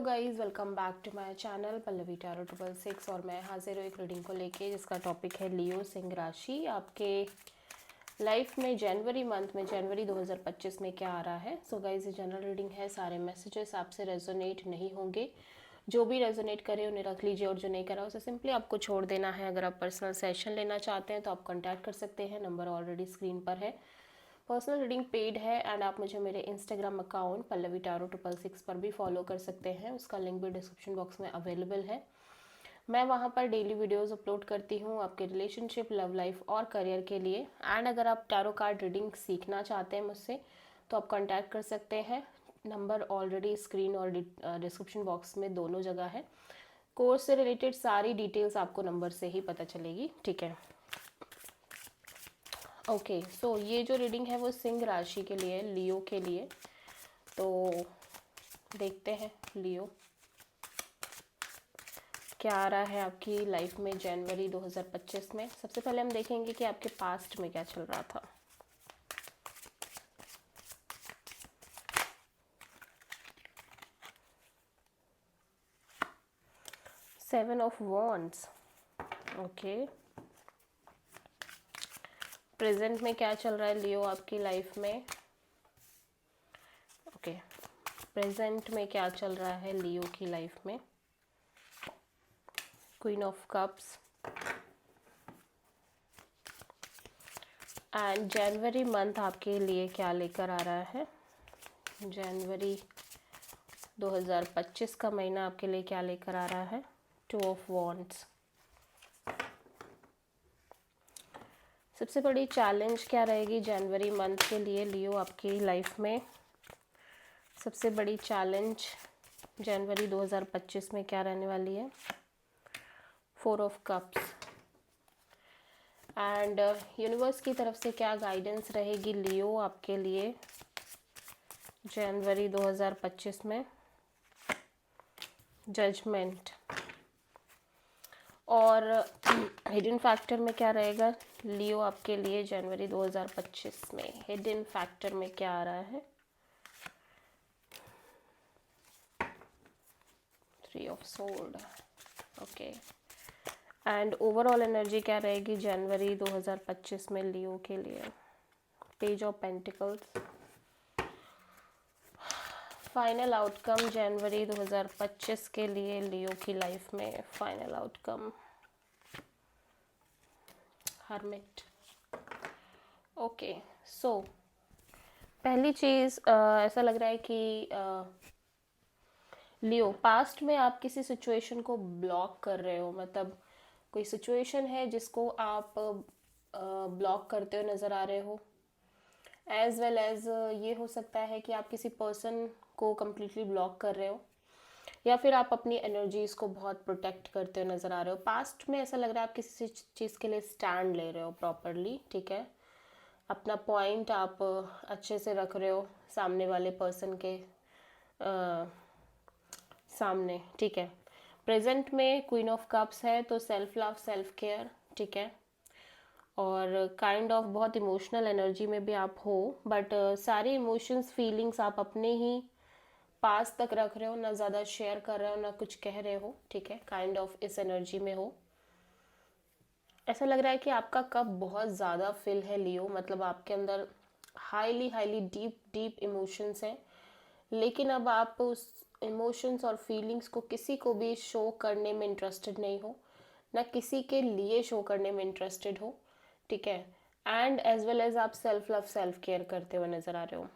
Guys welcome back to my channel Pallavi tarot 666 और मैं हाजिर हूँ एक रीडिंग को लेके जिसका टॉपिक है लियो सिंह राशि। आपके लाइफ में जनवरी मंथ में जनवरी 2025 में क्या आ रहा है। सो गाइस ये जनरल रीडिंग है, सारे मैसेजेस आपसे रेजोनेट नहीं होंगे। जो भी रेजोनेट करे उन्हें रख लीजिए और जो नहीं करा उसे सिंपली आपको छोड़ देना है। अगर आप पर्सनल सेशन लेना चाहते हैं तो आप कॉन्टैक्ट कर सकते हैं, नंबर ऑलरेडी स्क्रीन पर है। पर्सनल रीडिंग पेड है एंड आप मुझे मेरे इंस्टाग्राम अकाउंट पल्लवी टैरो 666 पर भी फॉलो कर सकते हैं, उसका लिंक भी डिस्क्रिप्शन बॉक्स में अवेलेबल है। मैं वहाँ पर डेली वीडियोस अपलोड करती हूँ आपके रिलेशनशिप, लव लाइफ और करियर के लिए। एंड अगर आप टैरो कार्ड रीडिंग सीखना चाहते हैं मुझसे तो आप कॉन्टैक्ट कर सकते हैं, नंबर ऑलरेडी स्क्रीन और डिस्क्रिप्शन बॉक्स में दोनों जगह है। कोर्स से रिलेटेड सारी डिटेल्स आपको नंबर से ही पता चलेगी, ठीक है। ओके सो ये जो रीडिंग है वो सिंह राशि के लिए, लियो के लिए। तो देखते हैं लियो क्या आ रहा है आपकी लाइफ में जनवरी 2025 में। सबसे पहले हम देखेंगे कि आपके पास्ट में क्या चल रहा था। Seven of wands, okay. Present में क्या चल रहा है लियो आपकी लाइफ में, ओके। प्रेजेंट में क्या चल रहा है लियो की लाइफ में। Queen of cups and January month आपके लिए क्या लेकर आ रहा है। जनवरी 2025 का महीना आपके लिए क्या लेकर आ रहा है। Two of wands. सबसे बड़ी चैलेंज क्या रहेगी जनवरी मंथ के लिए लियो आपकी लाइफ में। सबसे बड़ी चैलेंज जनवरी 2025 में क्या रहने वाली है। Four of cups and universe की तरफ से क्या गाइडेंस रहेगी लियो आपके लिए जनवरी 2025 में। जजमेंट और हिडन फैक्टर में क्या रहेगा लियो आपके लिए जनवरी 2025 में। हिडन फैक्टर में क्या आ रहा है। Three of sword, okay. And overall energy क्या रहेगी जनवरी 2025 में लियो के लिए। Page of pentacles. Final outcome जनवरी 2025 के लिए लियो की लाइफ में। Final outcome hermit, okay. So पहली चीज़ ऐसा लग रहा है कि लियो पास्ट में आप किसी सिचुएशन को ब्लॉक कर रहे हो, मतलब कोई सिचुएशन है जिसको आप ब्लॉक करते हुए नज़र आ रहे हो। एज वेल एज ये हो सकता है कि आप किसी पर्सन को कम्प्लीटली ब्लॉक कर रहे हो या फिर आप अपनी एनर्जीज को बहुत प्रोटेक्ट करते हुए नज़र आ रहे हो। पास्ट में ऐसा लग रहा है आप किसी चीज़ के लिए स्टैंड ले रहे हो प्रॉपरली, ठीक है। अपना पॉइंट आप अच्छे से रख रहे हो सामने वाले पर्सन के सामने, ठीक है। प्रेजेंट में क्वीन ऑफ कप्स है तो सेल्फ लव, सेल्फ केयर, ठीक है। और काइंड ऑफ बहुत इमोशनल एनर्जी में भी आप हो, बट सारे इमोशंस फीलिंग्स आप अपने ही पास तक रख रहे हो, ना ज़्यादा शेयर कर रहे हो ना कुछ कह रहे हो, ठीक है। काइंड ऑफ इस एनर्जी में हो। ऐसा लग रहा है कि आपका कप बहुत ज़्यादा फिल है लियो, मतलब आपके अंदर highly highly deep deep emotions हैं, लेकिन अब आप उस इमोशंस और फीलिंग्स को किसी को भी शो करने में इंटरेस्टेड नहीं हो, ना किसी के लिए शो करने में इंटरेस्टेड हो, ठीक है। एंड एज वेल एज आप सेल्फ लव, सेल्फ केयर करते हुए नज़र आ रहे हो।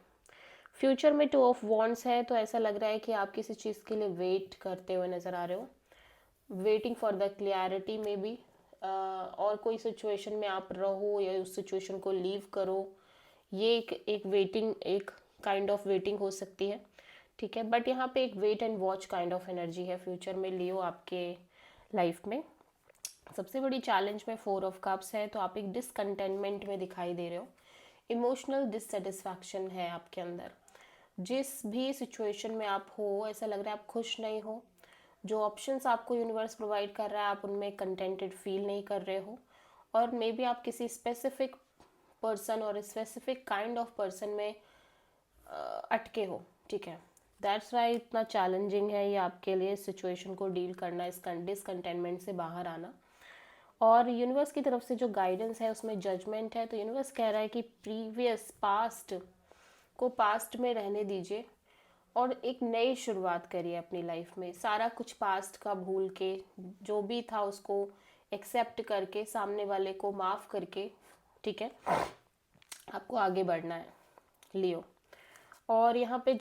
फ्यूचर में टू ऑफ वॉन्ड्स है तो ऐसा लग रहा है कि आप किसी चीज़ के लिए वेट करते हुए नज़र आ रहे हो, वेटिंग फॉर द क्लियरिटी में भी। और कोई सिचुएशन में आप रहो या उस सिचुएशन को लीव करो, ये एक वेटिंग, एक काइंड ऑफ वेटिंग हो सकती है, ठीक है। बट यहाँ पे एक wait and watch kind of energy है फ्यूचर में लियो आपके लाइफ में। सबसे बड़ी चैलेंज में फोर ऑफ कप्स है तो आप एक डिसकंटेनमेंट में दिखाई दे रहे हो। इमोशनल डिससेटिस्फैक्शन है आपके अंदर। जिस भी सिचुएशन में आप हो ऐसा लग रहा है आप खुश नहीं हो। जो ऑप्शंस आपको यूनिवर्स प्रोवाइड कर रहा है आप उनमें कंटेंटेड फील नहीं कर रहे हो, और मे बी आप किसी स्पेसिफिक पर्सन और स्पेसिफिक काइंड ऑफ पर्सन में अटके हो, ठीक है। दैट्स वाई इतना चैलेंजिंग है ये आपके लिए सिचुएशन को डील करना, इस डिसकंटेनमेंट से बाहर आना। और यूनिवर्स की तरफ से जो गाइडेंस है उसमें जजमेंट है, तो यूनिवर्स कह रहा है कि प्रीवियस पास्ट को पास्ट में रहने दीजिए और एक नई शुरुआत करिए अपनी लाइफ में। सारा कुछ पास्ट का भूल के, जो भी था उसको एक्सेप्ट करके, सामने वाले को माफ़ करके, ठीक है, आपको आगे बढ़ना है लियो। और यहाँ पे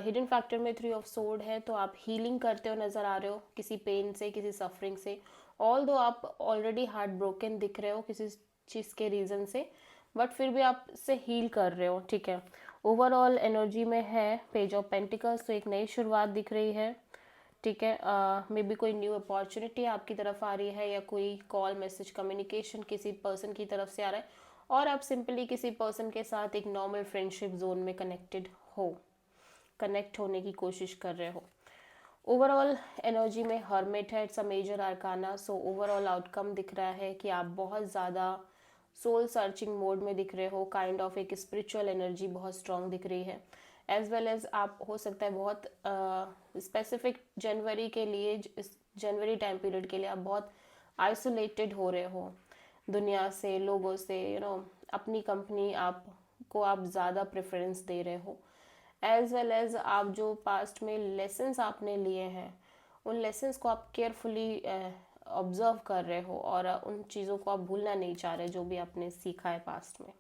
हिडन फैक्टर में 3 ऑफ सोर्ड है, तो आप हीलिंग करते हो नज़र आ रहे हो किसी पेन से, किसी सफरिंग से। ऑल दो आप ऑलरेडी हार्ट ब्रोकन दिख रहे हो किसी चीज़ के रीज़न से, बट फिर भी आप से हील कर रहे हो, ठीक है। ओवरऑल एनर्जी में है पेज ऑफ पेंटिकल्स, तो एक नई शुरुआत दिख रही है, ठीक है। मे बी कोई न्यू अपॉर्चुनिटी आपकी तरफ आ रही है, या कोई कॉल, मैसेज, कम्युनिकेशन किसी पर्सन की तरफ से आ रहा है, और आप सिंपली किसी पर्सन के साथ एक नॉर्मल फ्रेंडशिप जोन में कनेक्ट होने की कोशिश कर रहे हो। ओवरऑल एनर्जी में हर्मिट है, it's a major arcana. So overall outcome दिख रहा है कि आप बहुत ज़्यादा सोल सर्चिंग मोड में दिख रहे हो, काइंड ऑफ एक स्पिरिचुअल एनर्जी बहुत स्ट्रांग दिख रही है। एज वेल एज आप हो सकता है बहुत स्पेसिफिक जनवरी के लिए, जनवरी टाइम पीरियड के लिए आप बहुत आइसोलेटेड हो रहे हो दुनिया से, लोगों से, अपनी कंपनी आपको आप ज़्यादा प्रेफरेंस दे रहे हो। एज वेल एज आप जो पास्ट में लेसन्स आपने लिए हैं, उन लेसन्स को आप केयरफुली ऑब्जर्व कर रहे हो, और उन चीज़ों को आप भूलना नहीं चाह रहे जो भी आपने सीखा है पास्ट में।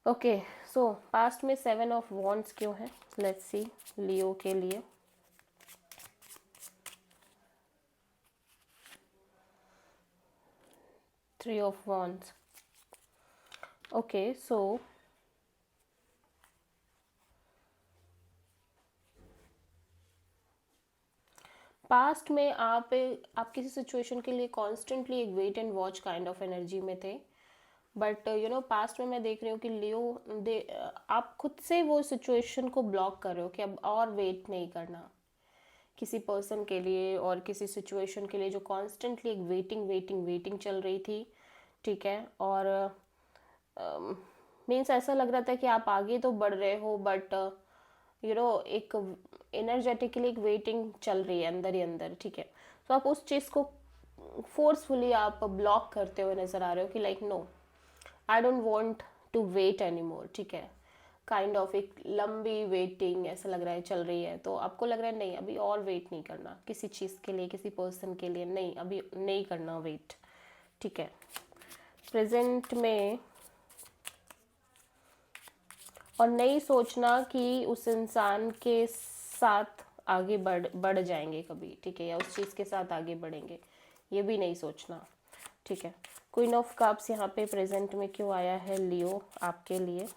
ओके, सो पास्ट में 7 ऑफ वॉन्ड्स क्यों है, लेट्स सी लियो के लिए। Three of wands, okay. So past में आप किसी सिचुएशन के लिए कॉन्स्टेंटली एक wait and watch kind of energy में थे, बट पास्ट में मैं देख रही हूँ कि लियो आप खुद से वो सिचुएशन को ब्लॉक कर रहे हो कि अब और वेट नहीं करना किसी पर्सन के लिए और किसी सिचुएशन के लिए जो कॉन्स्टेंटली एक वेटिंग चल रही थी, ठीक है। और मीन्स ऐसा लग रहा था कि आप आगे तो बढ़ रहे हो, बट एक एनर्जेटिकली एक वेटिंग चल रही है अंदर ही अंदर, ठीक है। तो आप उस चीज़ को फोर्सफुली आप ब्लॉक करते हुए नज़र आ रहे हो कि like no, I don't want to wait any more, ठीक है। काइंड ऑफ एक लंबी वेटिंग ऐसा लग रहा है चल रही है, तो आपको लग रहा है नहीं अभी और वेट नहीं करना किसी चीज़ के लिए, किसी पर्सन के लिए, नहीं अभी नहीं करना वेट, ठीक है। प्रेजेंट में और नहीं सोचना कि उस इंसान के साथ आगे बढ़ जाएंगे कभी, ठीक है, या उस चीज़ के साथ आगे बढ़ेंगे, ये भी नहीं सोचना, ठीक है। क्वीन ऑफ कप्स यहाँ पे प्रेजेंट में क्यों आया है लियो आपके लिए।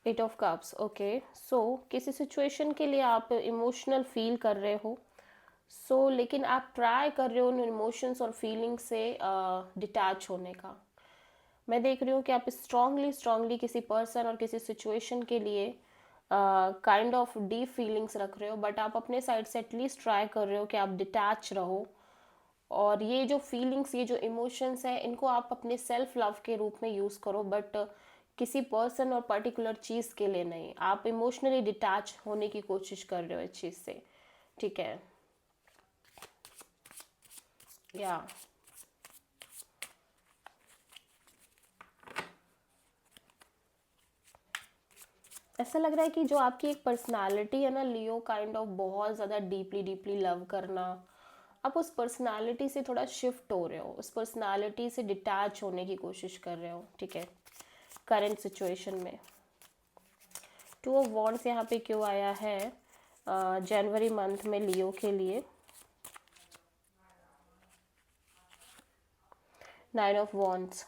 Eight of cups, okay. So किसी सिचुएशन के लिए आप इमोशनल फील कर रहे हो, सो लेकिन आप ट्राई कर रहे हो उन इमोशंस और फीलिंग से डिटैच होने का। मैं देख रही हूँ कि आप स्ट्रांगली किसी पर्सन और किसी सिचुएशन के लिए काइंड ऑफ डीप फीलिंग्स रख रहे हो, बट आप अपने साइड से एटलीस्ट ट्राई कर रहे हो कि आप डिटैच रहो, और ये जो फीलिंग्स, ये जो इमोशंस हैं, इनको आप अपने सेल्फ लव के रूप में यूज़ करो, बट किसी पर्सन और पर्टिकुलर चीज़ के लिए नहीं। आप इमोशनली डिटैच होने की कोशिश कर रहे हो इस चीज़ से, ठीक है। या ऐसा लग रहा है कि जो आपकी एक पर्सनालिटी है ना लियो, काइंड ऑफ बहुत ज़्यादा डीपली लव करना, आप उस पर्सनालिटी से थोड़ा शिफ्ट हो रहे हो, उस पर्सनालिटी से डिटैच होने की कोशिश कर रहे हो, ठीक है, करंट सिचुएशन में। टू ऑफ वॉन्ड्स यहाँ पे क्यों आया है जनवरी मंथ में लियो के लिए। Nine of wands,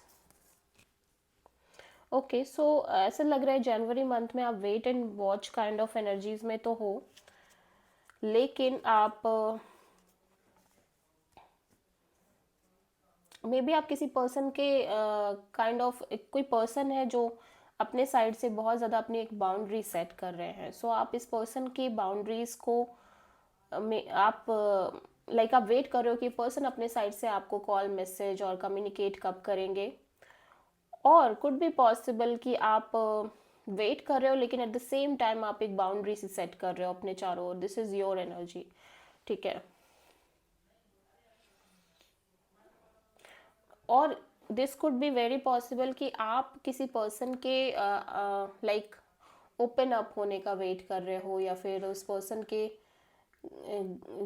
okay. So ऐसा लग रहा है जनवरी मंथ में आप wait and watch kind of energies में तो हो, लेकिन आप मे बी आप किसी पर्सन के काइंड ऑफ कोई पर्सन है जो अपने साइड से बहुत ज़्यादा अपनी एक बाउंड्री सेट कर रहे हैं, सो आप इस पर्सन की बाउंड्रीज को में आप लाइक आप वेट कर रहे हो कि पर्सन अपने साइड से आपको कॉल, मैसेज और कम्युनिकेट कब करेंगे, और कुड बी पॉसिबल कि आप वेट कर रहे हो लेकिन एट द सेम टाइम आप एक बाउंड्री से सेट कर रहे हो अपने चारों ओर। दिस इज योर एनर्जी, ठीक है। और this could be very possible कि आप किसी पर्सन के लाइक ओपन अप होने का वेट कर रहे हो, या फिर उस पर्सन के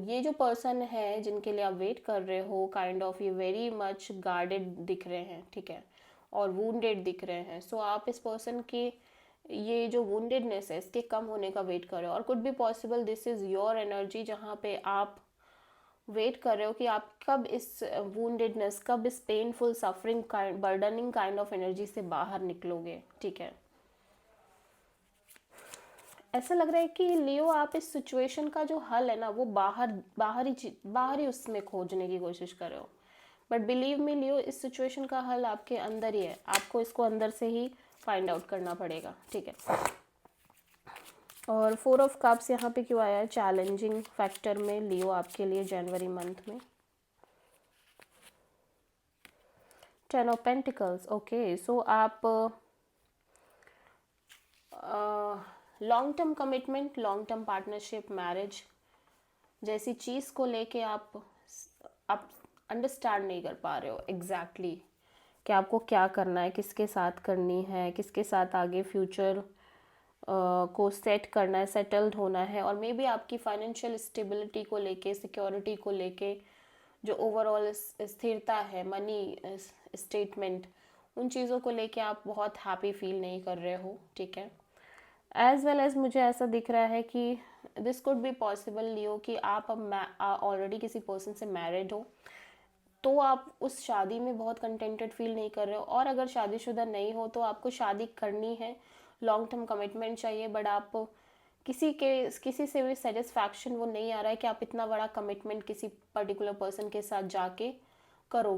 ये जो पर्सन है जिनके लिए आप वेट कर रहे हो, काइंड ऑफ ये वेरी मच गार्डेड दिख रहे हैं, ठीक है, और वुंडेड दिख रहे हैं। सो आप इस पर्सन के ये जो वुंडेडनेस है इसके कम होने का वेट कर रहे हो। और could be possible this is your energy, जहाँ पे आप वेट कर रहे हो कि आप कब इस वुंडेडनेस, कब इस painful suffering burdening kind of energy से बाहर निकलोगे, ठीक है। ऐसा लग रहा है कि लियो आप इस सिचुएशन का जो हल है ना वो बाहर ही उसमें खोजने की कोशिश कर रहे हो, बट बिलीव मी लियो, इस सिचुएशन का हल आपके अंदर ही है, आपको इसको अंदर से ही फाइंड आउट करना पड़ेगा, ठीक है। और 4 ऑफ कप्स यहाँ पे क्यों आया है चैलेंजिंग फैक्टर में लियो आपके लिए जनवरी मंथ में? 10 ऑफ पेंटिकल्स, ओके। सो आप long term commitment, long term partnership, marriage जैसी चीज़ को लेके आप अंडरस्टैंड नहीं कर पा रहे हो एग्जैक्टली कि आपको क्या करना है, किसके साथ करनी है, किसके साथ आगे फ्यूचर को सेट करना है, सेटल्ड होना है। और मे बी आपकी फाइनेंशियल स्टेबिलिटी को लेके, सिक्योरिटी को लेके, जो ओवरऑल स्थिरता है, मनी स्टेटमेंट, उन चीज़ों को लेके आप बहुत हैप्पी फील नहीं कर रहे हो, ठीक है। एज वेल एज मुझे ऐसा दिख रहा है कि दिस कुड बी पॉसिबल लियो कि आप अब ऑलरेडी किसी पर्सन से मैरिड हो, तो आप उस शादी में बहुत कंटेंटेड फील नहीं कर रहे हो। और अगर शादीशुदा नहीं हो तो आपको शादी करनी है, लॉन्ग टर्म कमिटमेंट चाहिए, बट आप किसी से भी सेटिस्फैक्शन वो नहीं आ रहा है कि आप इतना बड़ा कमिटमेंट किसी पर्टिकुलर पर्सन के साथ जाके करो,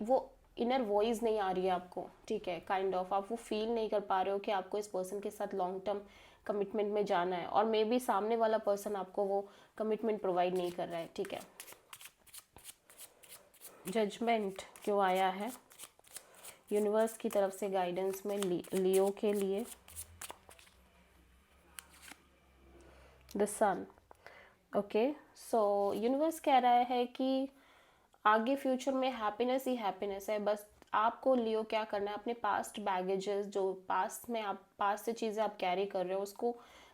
वो इनर वॉइस नहीं आ रही है आपको, ठीक है, काइंड ऑफ आप वो फील नहीं कर पा रहे हो कि आपको इस पर्सन के साथ लॉन्ग टर्म कमिटमेंट में जाना है, और मे बी सामने वाला पर्सन आपको वो कमिटमेंट प्रोवाइड नहीं कर रहा है, ठीक है। जजमेंट क्यों आया है यूनिवर्स की तरफ से गाइडेंस में लियो के लिए? The sun, okay. So universe कह रहा है कि आगे फ्यूचर में हैप्पीनेस ही हैप्पीनेस है, बस आपको लियो क्या करना है, अपने पास्ट बैगेजेस, जो पास्ट से चीज़ें आप कैरी कर रहे हो, उसको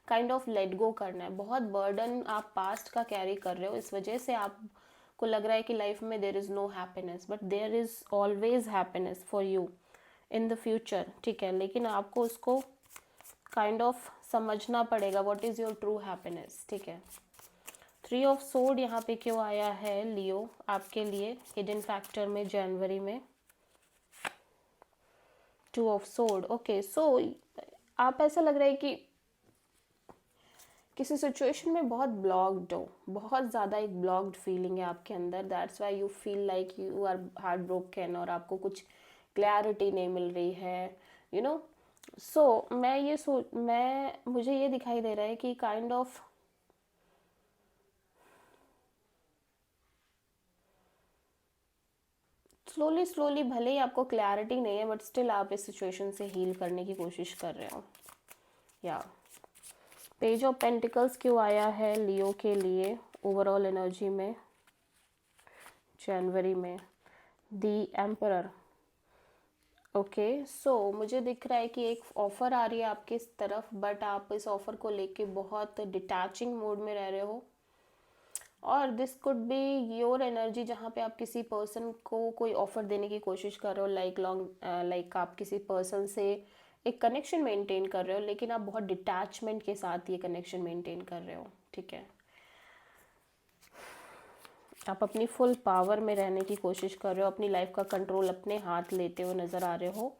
काइंड ऑफ लेट गो करना है। बहुत बर्डन आप पास्ट का कैरी कर रहे हो, इस वजह से आपको लग रहा है कि लाइफ में there is no happiness, but there is always happiness for you in the future, ठीक है। लेकिन आपको उसको काइंड ऑफ समझना पड़ेगा, what is your true happiness, ठीक है। 3 ऑफ सोर्ड यहाँ पे क्यों आया है लियो आपके लिए हिडन फैक्टर में जनवरी में? 2 ऑफ सोर्ड, ओके। सो आप ऐसा लग रहा है कि किसी सिचुएशन में बहुत ब्लॉक्ड हो, बहुत ज़्यादा एक ब्लॉक्ड फीलिंग है आपके अंदर, that's why you feel like you are heartbroken, और आपको कुछ क्लैरिटी नहीं मिल रही है, यू नो। सो मुझे ये दिखाई दे रहा है कि काइंड ऑफ स्लोली भले ही आपको क्लैरिटी नहीं है, बट स्टिल आप इस सिचुएशन से हील करने की कोशिश कर रहे हो, या पेज ऑफ पेंटिकल्स क्यों आया है लियो के लिए ओवरऑल एनर्जी में जनवरी में? दी एम्परर, ओके। सो मुझे दिख रहा है कि एक ऑफ़र आ रही है आपकी तरफ, बट आप इस ऑफ़र को लेके बहुत डिटैचिंग मोड में रह रहे हो, और this could be your energy जहाँ पे आप किसी पर्सन को कोई ऑफ़र देने की कोशिश कर रहे हो, लाइक आप किसी पर्सन से एक कनेक्शन मेंटेन कर रहे हो, लेकिन आप बहुत डिटैचमेंट के साथ ये कनेक्शन मेंटेन कर रहे हो, ठीक है। आप अपनी फुल पावर में रहने की कोशिश कर रहे हो, अपनी लाइफ का कंट्रोल अपने हाथ लेते हुए नज़र आ रहे हो,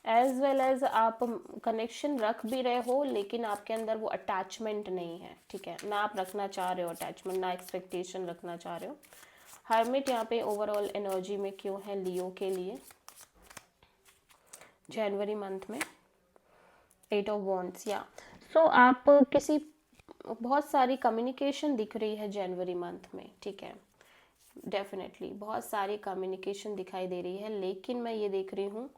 एज वेल एज आप कनेक्शन रख भी रहे हो, लेकिन आपके अंदर वो अटैचमेंट नहीं है, ठीक है, ना आप रखना चाह रहे हो अटैचमेंट, ना एक्सपेक्टेशन रखना चाह रहे हो। हर्मिट यहाँ पे ओवरऑल एनर्जी में क्यों है लियो के लिए जनवरी मंथ में? 8 ऑफ वॉन्ड्स, या सो आप किसी बहुत सारी कम्युनिकेशन दिख रही है जनवरी मंथ में, ठीक है। डेफिनेटली बहुत सारी कम्युनिकेशन दिखाई दे रही है, लेकिन मैं ये देख रही हूँ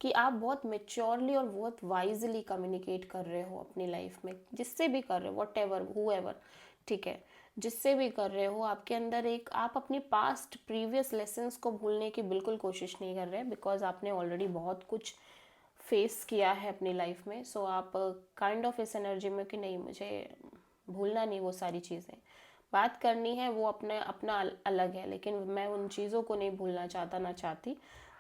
कि आप बहुत मेच्योरली और बहुत वाइजली कम्युनिकेट कर रहे हो अपनी लाइफ में, जिससे भी कर रहे हो, वट एवर हुएवर, ठीक है, जिससे भी कर रहे हो, आपके अंदर एक, आप अपनी पास्ट प्रीवियस लेसन्स को भूलने की बिल्कुल कोशिश नहीं कर रहे, बिकॉज आपने ऑलरेडी बहुत कुछ फेस किया है अपनी लाइफ में। सो आप काइंड ऑफ इस एनर्जी में कि नहीं, मुझे भूलना नहीं वो सारी चीज़ें, बात करनी है वो अपने अपना अलग है, लेकिन मैं उन चीज़ों को नहीं भूलना चाहता ना चाहती।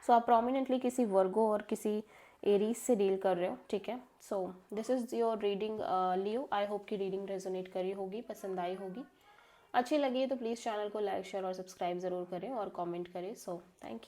सो आप प्रोमिनेंटली किसी वर्गो और किसी एरीज से डील कर रहे हो, ठीक है। So this is your reading Leo. I hope कि रीडिंग रेजोनेट करी होगी, पसंद आई होगी। अच्छी लगी है तो प्लीज़ चैनल को लाइक शेयर और सब्सक्राइब ज़रूर करें और कमेंट करें। So thank you.